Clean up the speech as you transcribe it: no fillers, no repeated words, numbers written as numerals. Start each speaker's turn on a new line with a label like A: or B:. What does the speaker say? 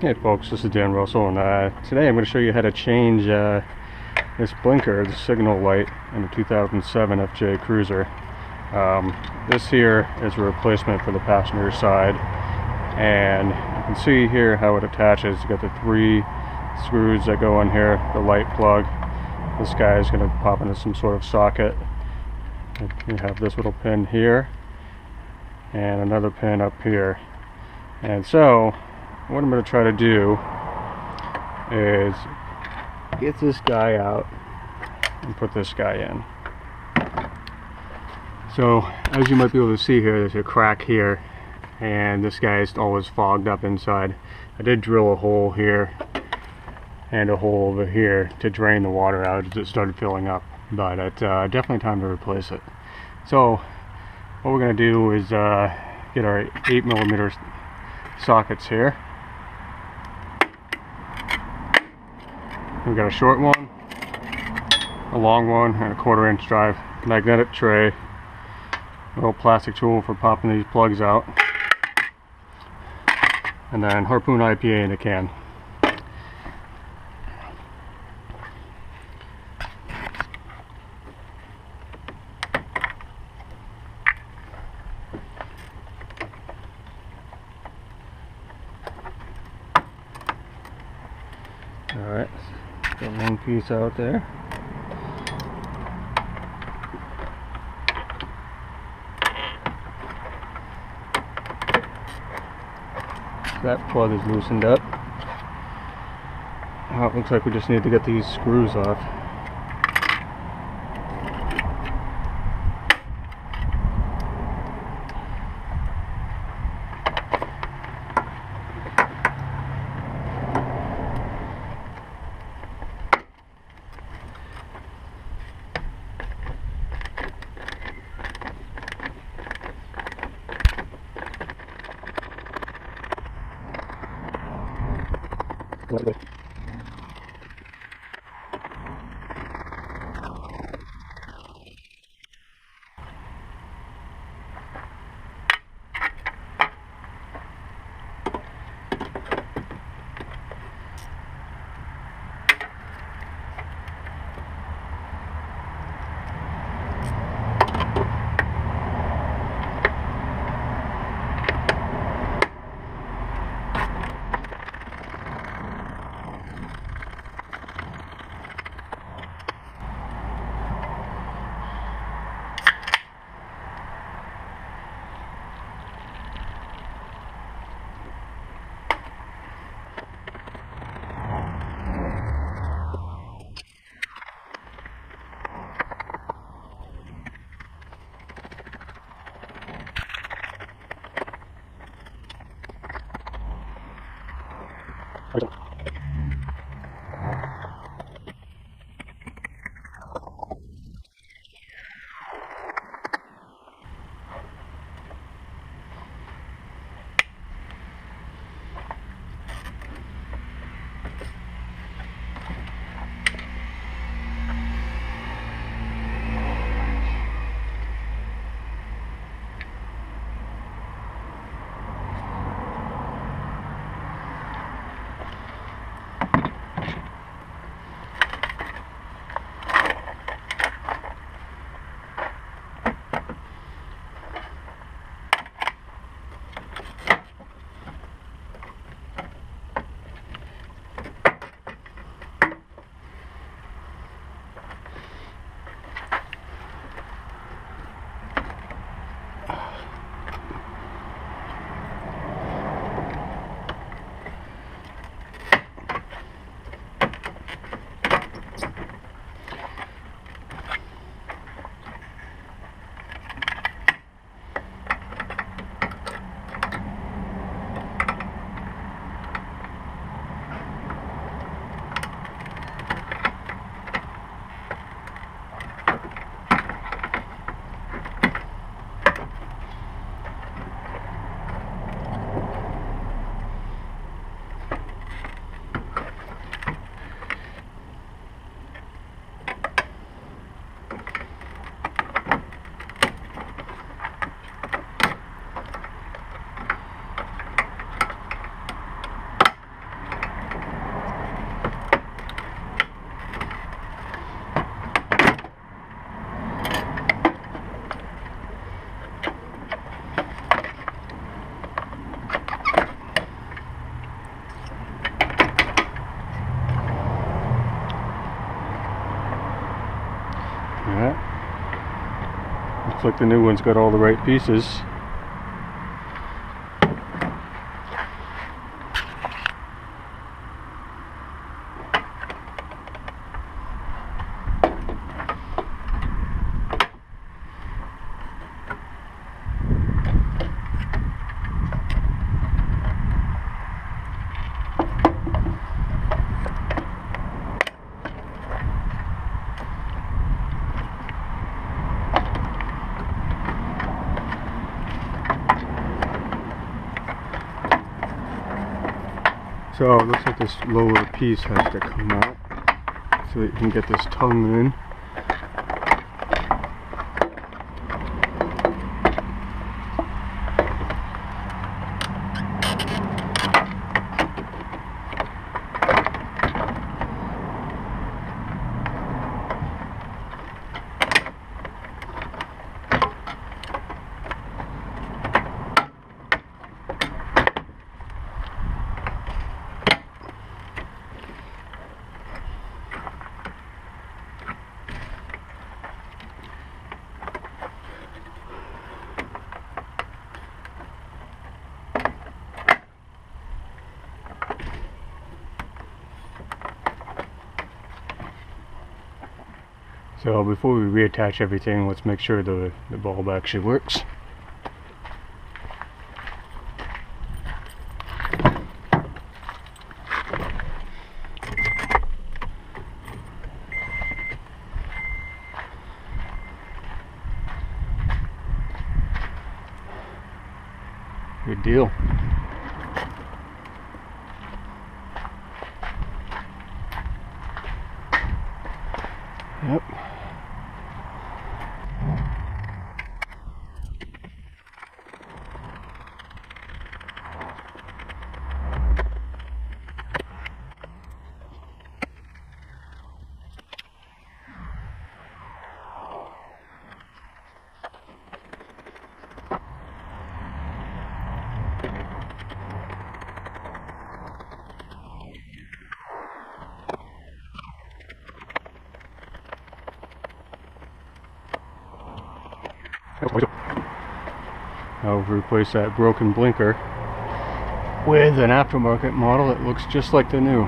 A: Hey folks, this is Dan Russell, and today I'm going to show you how to change this blinker, the signal light, in a 2007 FJ Cruiser. This here is a replacement for the passenger side, and you can see here how it attaches. You got the 3 screws that go in here, the light plug. This guy is going to pop into some sort of socket. You have this little pin here, and another pin up here. And so what I'm going to try to do is get this guy out and put this guy in. So as you might be able to see here, there's a crack here, and this guy is always fogged up inside. I did drill a hole here and a hole over here to drain the water out as it started filling up, but it's definitely time to replace it. So what we're going to do is get our 8mm sockets here. We've got a short one, a long one, and a 1/4-inch drive, magnetic tray, a little plastic tool for popping these plugs out, and then Harpoon IPA in a can. Alright, got one piece out there. That plug is loosened up. It looks like we just need to get these screws off. Lovely. Looks like the new one's got all the right pieces. So it looks like this lower piece has to come out so that you can get this tongue in. So before we reattach everything, let's make sure the bulb actually works. Good deal. Yep. I'll replace that broken blinker with an aftermarket model that looks just like the new.